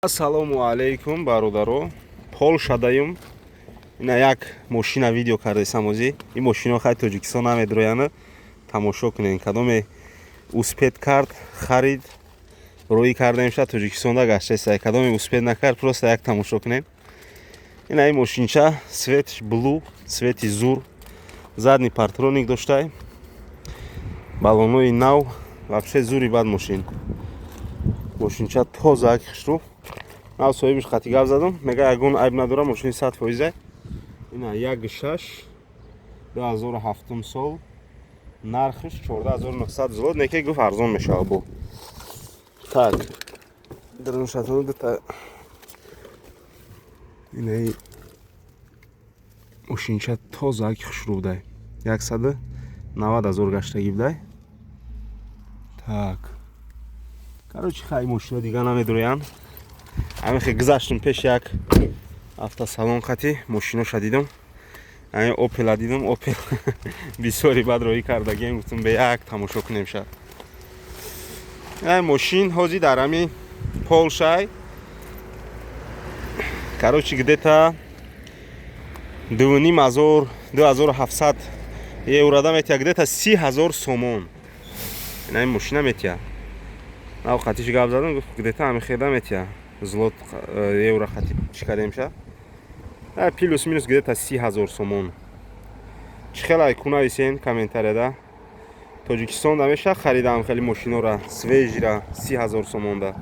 Ассалому алейкум бародаро. Полшадаем. Ина як машина видео кардесам ози. Ин машино хай Тоҷикистон намедрояна. Тамошо кунен кадоме успед кард, харид, роӣ кардаемша Тоҷикистонда гаштаеса. Кадоме успед накард, просто як тамошо кунен. Ина ин машинча цветш блу, цвети зур. Задни партроник доштай. Балонои нав. Вообще зури бад машин. Машинча тоза хушру. Нав соҳибиш хати гап задам. Мега ягон айб надора, машини 100%. Ина 1.6 2007 сол. Нархиш 14900 злот. Неке гуфт арзон мешава бо. Так. Драншатон дата. Ина машинча тоза хушру дай. 190000 гаштаги будай. Так. Короче, хай машина дига намедроян. Амихе гузаштим пеш як автосалон хати машиноша дидам. Ами Opel дидам, Opel бисёри бад роҳӣ кардагием, гуфтам бе як тамошо кунем шад. Ай машин ҳозир дар ҳамин Полшай. Короче, где-то 2500 евро метия, где-то 3000 сомон. Ина ин машина метия. Нав хатиш гап задам, гуфт где-то амихеда метия. Злот евро хати чикадемша. Плюс-минус где-то 3000 сомон. Чихелай кунависен комментарияда. Тоҷикистонда меша харидам хели машинора свежира 3000 сомонда.